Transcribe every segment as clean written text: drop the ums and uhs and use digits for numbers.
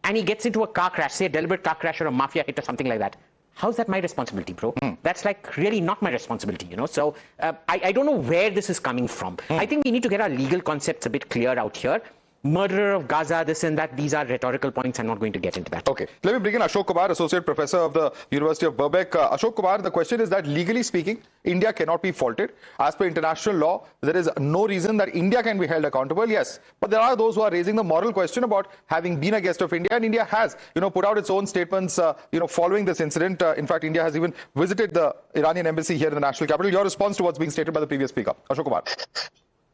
and he gets into a car crash, say a deliberate car crash or a mafia hit or something like that, how's that my responsibility, bro? That's like really not my responsibility, you know? So I don't know where this is coming from. I think we need to get our legal concepts a bit clear out here. Murderer of Gaza, this and that, these are rhetorical points. I'm not going to get into that. Okay. Let me bring in Ashok Kumar, Associate Professor of the University of Birkbeck. Ashok Kumar, the question is that legally speaking, India cannot be faulted. As per international law, there is no reason that India can be held accountable. Yes. But there are those who are raising the moral question about having been a guest of India. And India has, put out its own statements, following this incident. In fact, India has even visited the Iranian embassy here in the national capital. Your response to what's being stated by the previous speaker, Ashok Kumar.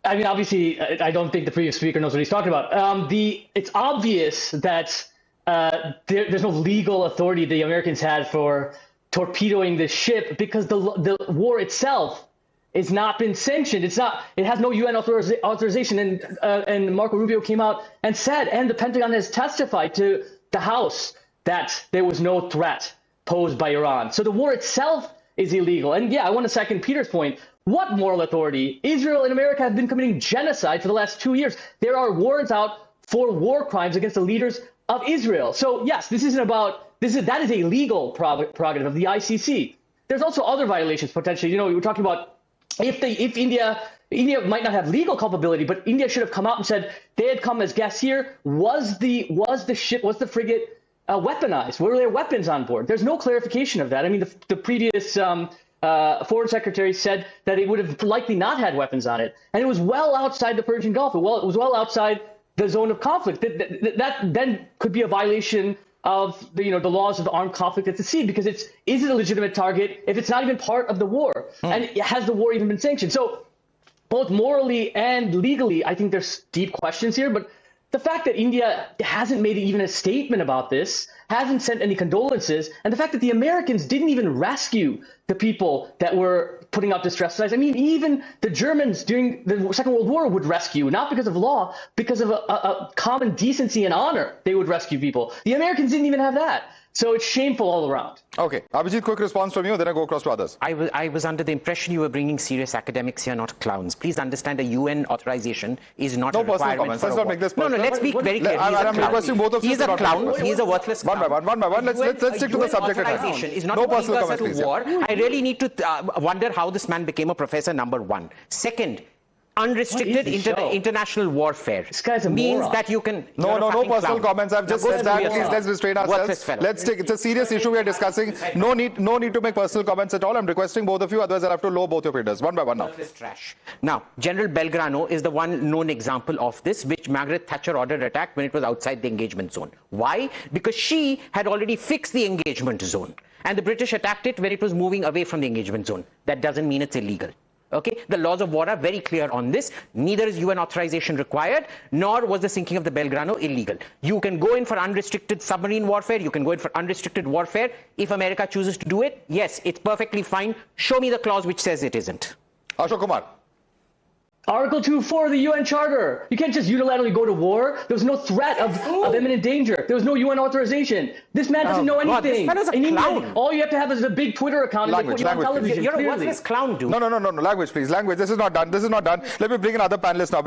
I mean, obviously, I don't think the previous speaker knows what he's talking about. It's obvious that there's no legal authority the Americans had for torpedoing this ship because the war itself has not been sanctioned. It has no UN authorization. And Marco Rubio came out and said, and the Pentagon has testified to the House that there was no threat posed by Iran. So the war itself is illegal. And yeah, I want to second Peter's point. What moral authority? Israel and America have been committing genocide for the last 2 years. There are warrants out for war crimes against the leaders of Israel. So yes, that is a legal prerogative of the ICC. There's also other violations potentially. We were talking about if India might not have legal culpability, but India should have come out and said they had come as guests here. Was the frigate weaponized? Were there weapons on board? There's no clarification of that. I mean, the previous Foreign Secretary said that it would have likely not had weapons on it, and it was well outside the Persian Gulf. It was well outside the zone of conflict. That then could be a violation of the laws of the armed conflict at the sea, because is it a legitimate target if it's not even part of the war, and has the war even been sanctioned? So both morally and legally, I think there's deep questions here. But the fact that India hasn't made even a statement about this, hasn't sent any condolences, and the fact that the Americans didn't even rescue the people that were putting out distress signs. I mean, even the Germans during the Second World War would rescue, not because of law, because of a common decency and honor. They would rescue people. The Americans didn't even have that. So it's shameful all around. Okay. Abhijit, quick response from you, then I go across to others. I was under the impression you were bringing serious academics here, not clowns. Please understand a UN authorization is not a requirement for a war. Let's not make this personal. No, let's be very clear. I'm requesting both of you. He's a clown. He's a worthless clown. One by one. Let's stick to the subject at hand. Is not no personal comments, to war. I really need to wonder how this man became a professor, number one. Second, unrestricted international warfare means that you can. No personal comments. I've just said that. Please, let's restrain ourselves. Let's take. It's a serious issue we are discussing. No need to make personal comments at all. I'm requesting both of you. Otherwise, I'll have to lower both your fingers. One by one now. Trash. Now, General Belgrano is the one known example of this, which Margaret Thatcher ordered attacked when it was outside the engagement zone. Why? Because she had already fixed the engagement zone, and the British attacked it when it was moving away from the engagement zone. That doesn't mean it's illegal. Okay, the laws of war are very clear on this. Neither is UN authorization required, nor was the sinking of the Belgrano illegal. You can go in for unrestricted submarine warfare. You can go in for unrestricted warfare. If America chooses to do it, yes, it's perfectly fine. Show me the clause which says it isn't. Ashok Kumar. Article 2.4 of the UN Charter. You can't just unilaterally go to war. There was no threat of imminent danger. There was no UN authorization. This man doesn't know anything. God, this a clown. All you have to have is a big Twitter account and put you on television. What does this clown do? No. Language, please. Language. This is not done. Let me bring in other panelists now.